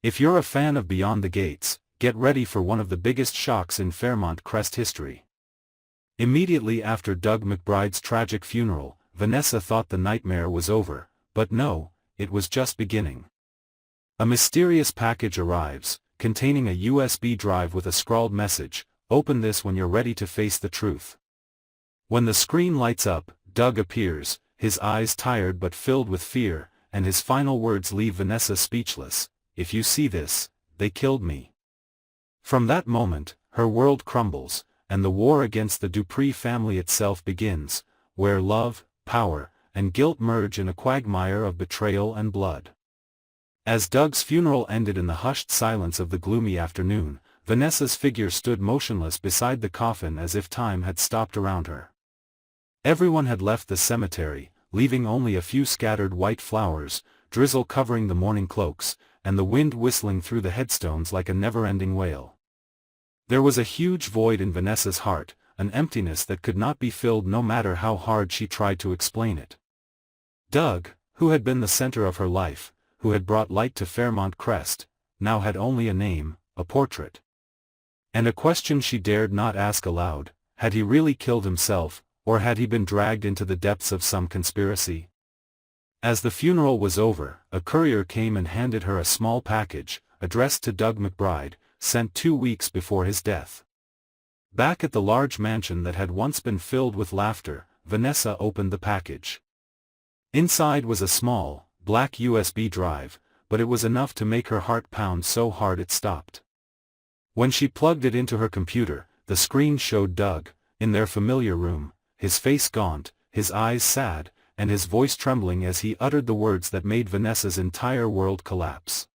If you're a fan of Beyond the Gates, get ready for one of the biggest shocks in Fairmont Crest history. Immediately after Doug McBride's tragic funeral, Vanessa thought the nightmare was over, but no, it was just beginning. A mysterious package arrives, containing a USB drive with a scrawled message, "Open this when you're ready to face the truth." When the screen lights up, Doug appears, his eyes tired but filled with fear, and his final words leave Vanessa speechless. "If you see this, they killed me." From that moment, her world crumbles, and the war against the Dupree family itself begins, where love, power, and guilt merge in a quagmire of betrayal and blood. As Doug's funeral ended in the hushed silence of the gloomy afternoon, Vanessa's figure stood motionless beside the coffin as if time had stopped around her. Everyone had left the cemetery, leaving only a few scattered white flowers, drizzle covering the mourning cloaks, and the wind whistling through the headstones like a never-ending wail. There was a huge void in Vanessa's heart, an emptiness that could not be filled no matter how hard she tried to explain it. Doug, who had been the center of her life, who had brought light to Fairmont Crest, now had only a name, a portrait. And a question she dared not ask aloud: had he really killed himself, or had he been dragged into the depths of some conspiracy? As the funeral was over, a courier came and handed her a small package, addressed to Doug McBride, sent 2 weeks before his death. Back at the large mansion that had once been filled with laughter, Vanessa opened the package. Inside was a small, black USB drive, but it was enough to make her heart pound so hard it stopped. When she plugged it into her computer, the screen showed Doug, in their familiar room, his face gaunt, his eyes sad, and his voice trembling as he uttered the words that made Vanessa's entire world collapse.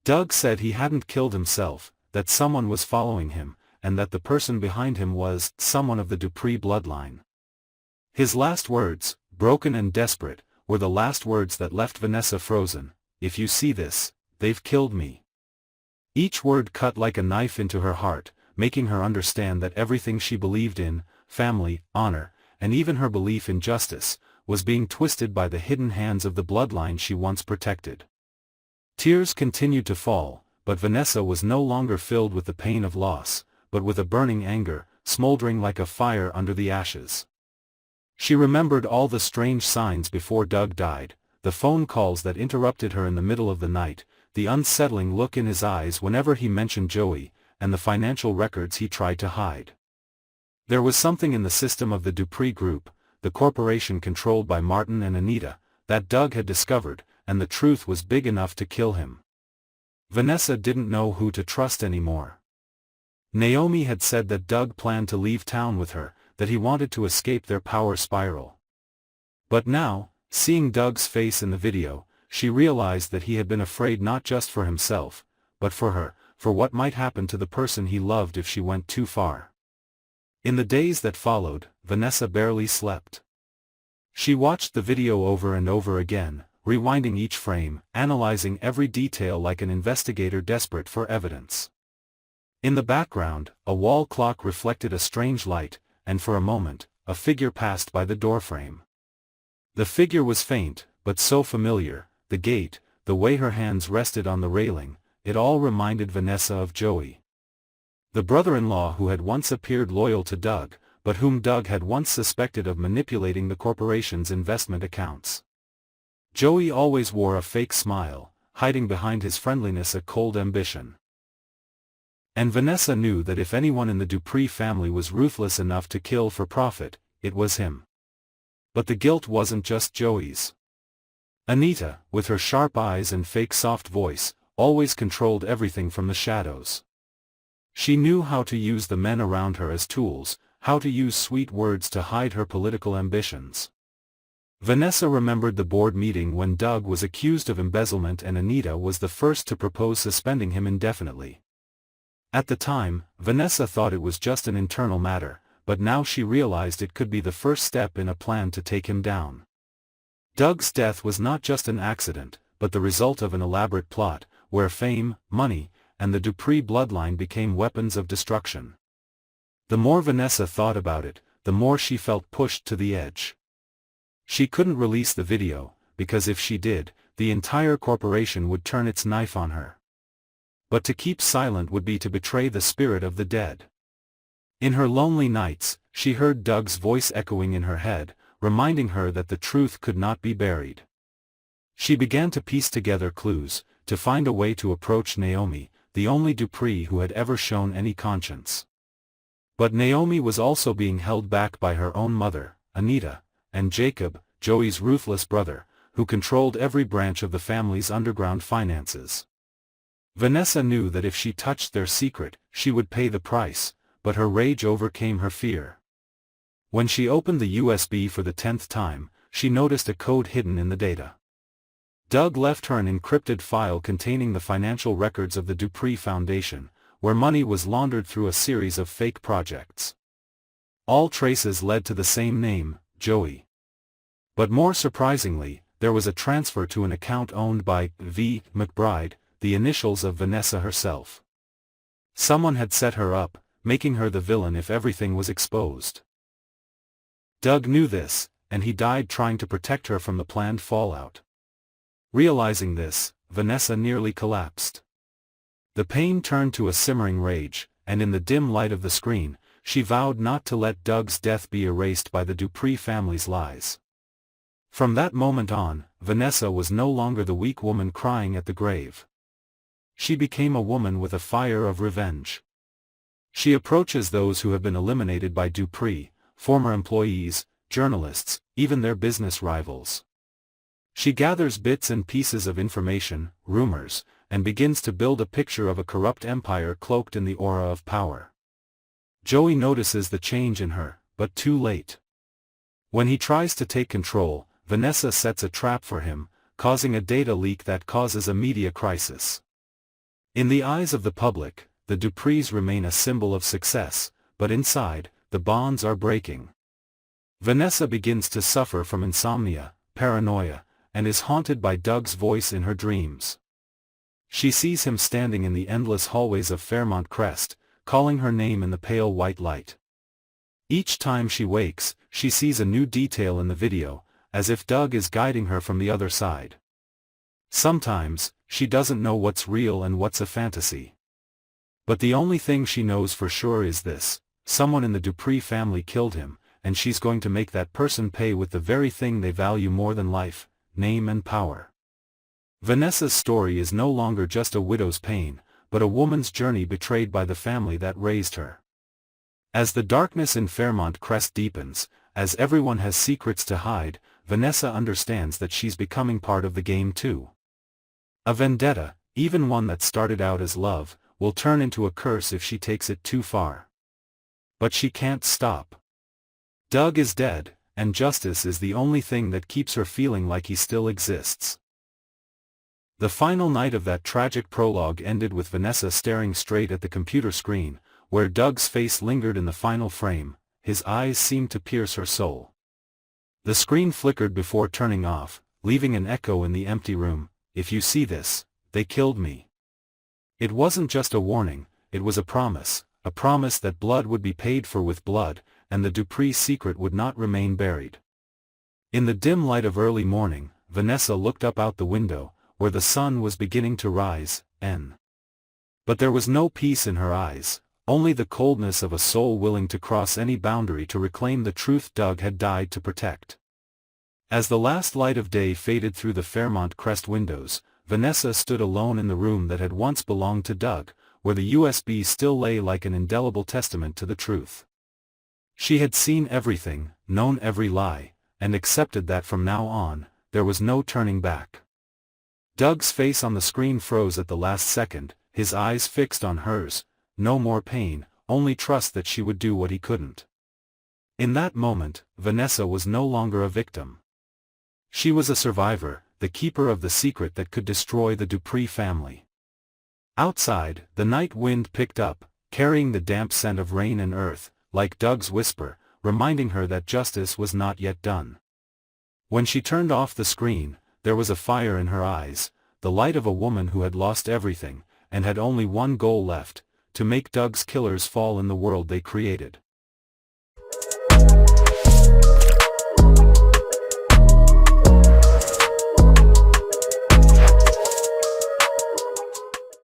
Doug said he hadn't killed himself, that someone was following him, and that the person behind him was someone of the Dupree bloodline. His last words, broken and desperate, were the last words that left Vanessa frozen. "If you see this, they've killed me." Each word cut like a knife into her heart, making her understand that everything she believed in, family, honor, and even her belief in justice, was being twisted by the hidden hands of the bloodline she once protected. Tears continued to fall, but Vanessa was no longer filled with the pain of loss, but with a burning anger, smoldering like a fire under the ashes. She remembered all the strange signs before Doug died, the phone calls that interrupted her in the middle of the night, the unsettling look in his eyes whenever he mentioned Joey, and the financial records he tried to hide. There was something in the system of the Dupree Group, the corporation controlled by Martin and Anita, that Doug had discovered, and the truth was big enough to kill him. Vanessa didn't know who to trust anymore. Naomi had said that Doug planned to leave town with her, that he wanted to escape their power spiral. But now, seeing Doug's face in the video, she realized that he had been afraid not just for himself, but for her, for what might happen to the person he loved if she went too far. In the days that followed, Vanessa barely slept. She watched the video over and over again, rewinding each frame, analyzing every detail like an investigator desperate for evidence. In the background, a wall clock reflected a strange light, and for a moment, a figure passed by the doorframe. The figure was faint, but so familiar, the gait, the way her hands rested on the railing, it all reminded Vanessa of Joey. The brother-in-law who had once appeared loyal to Doug, but whom Doug had once suspected of manipulating the corporation's investment accounts. Joey always wore a fake smile, hiding behind his friendliness a cold ambition. And Vanessa knew that if anyone in the Dupree family was ruthless enough to kill for profit, it was him. But the guilt wasn't just Joey's. Anita, with her sharp eyes and fake soft voice, always controlled everything from the shadows. She knew how to use the men around her as tools, how to use sweet words to hide her political ambitions. Vanessa remembered the board meeting when Doug was accused of embezzlement and Anita was the first to propose suspending him indefinitely. At the time, Vanessa thought it was just an internal matter, but now she realized it could be the first step in a plan to take him down. Doug's death was not just an accident, but the result of an elaborate plot, where fame, money, and the Dupree bloodline became weapons of destruction. The more Vanessa thought about it, the more she felt pushed to the edge. She couldn't release the video, because if she did, the entire corporation would turn its knife on her. But to keep silent would be to betray the spirit of the dead. In her lonely nights, she heard Doug's voice echoing in her head, reminding her that the truth could not be buried. She began to piece together clues, to find a way to approach Naomi, the only Dupree who had ever shown any conscience. But Naomi was also being held back by her own mother, Anita, and Jacob, Joey's ruthless brother, who controlled every branch of the family's underground finances. Vanessa knew that if she touched their secret, she would pay the price, but her rage overcame her fear. When she opened the USB for the 10th time, she noticed a code hidden in the data. Doug left her an encrypted file containing the financial records of the Dupree Foundation, where money was laundered through a series of fake projects. All traces led to the same name, Joey. But more surprisingly, there was a transfer to an account owned by V. McBride, the initials of Vanessa herself. Someone had set her up, making her the villain if everything was exposed. Doug knew this, and he died trying to protect her from the planned fallout. Realizing this, Vanessa nearly collapsed. The pain turned to a simmering rage, and in the dim light of the screen, she vowed not to let Doug's death be erased by the Dupree family's lies. From that moment on, Vanessa was no longer the weak woman crying at the grave. She became a woman with a fire of revenge. She approaches those who have been eliminated by Dupree, former employees, journalists, even their business rivals. She gathers bits and pieces of information, rumors, and begins to build a picture of a corrupt empire cloaked in the aura of power. Joey notices the change in her, but too late. When he tries to take control, Vanessa sets a trap for him, causing a data leak that causes a media crisis. In the eyes of the public, the Duprees remain a symbol of success, but inside, the bonds are breaking. Vanessa begins to suffer from insomnia, paranoia, and is haunted by Doug's voice in her dreams. She sees him standing in the endless hallways of Fairmont Crest, calling her name in the pale white light. Each time she wakes, she sees a new detail in the video, as if Doug is guiding her from the other side. Sometimes, she doesn't know what's real and what's a fantasy. But the only thing she knows for sure is this: someone in the Dupree family killed him, and she's going to make that person pay with the very thing they value more than life, name and power. Vanessa's story is no longer just a widow's pain, but a woman's journey betrayed by the family that raised her. As the darkness in Fairmont Crest deepens, as everyone has secrets to hide, Vanessa understands that she's becoming part of the game too. A vendetta, even one that started out as love, will turn into a curse if she takes it too far. But she can't stop. Doug is dead, and justice is the only thing that keeps her feeling like he still exists. The final night of that tragic prologue ended with Vanessa staring straight at the computer screen, where Doug's face lingered in the final frame. His eyes seemed to pierce her soul. The screen flickered before turning off, leaving an echo in the empty room. "If you see this, they killed me." It wasn't just a warning, it was a promise that blood would be paid for with blood, and the Dupree secret would not remain buried. In the dim light of early morning, Vanessa looked up out the window, where the sun was beginning to rise, but there was no peace in her eyes, only the coldness of a soul willing to cross any boundary to reclaim the truth Doug had died to protect. As the last light of day faded through the Fairmont Crest windows, Vanessa stood alone in the room that had once belonged to Doug, where the USB still lay like an indelible testament to the truth. She had seen everything, known every lie, and accepted that from now on, there was no turning back. Doug's face on the screen froze at the last second, his eyes fixed on hers. No more pain, only trust that she would do what he couldn't. In that moment, Vanessa was no longer a victim. She was a survivor, the keeper of the secret that could destroy the Dupree family. Outside, the night wind picked up, carrying the damp scent of rain and earth, like Doug's whisper, reminding her that justice was not yet done. When she turned off the screen, there was a fire in her eyes, the light of a woman who had lost everything, and had only one goal left: to make Doug's killers fall in the world they created.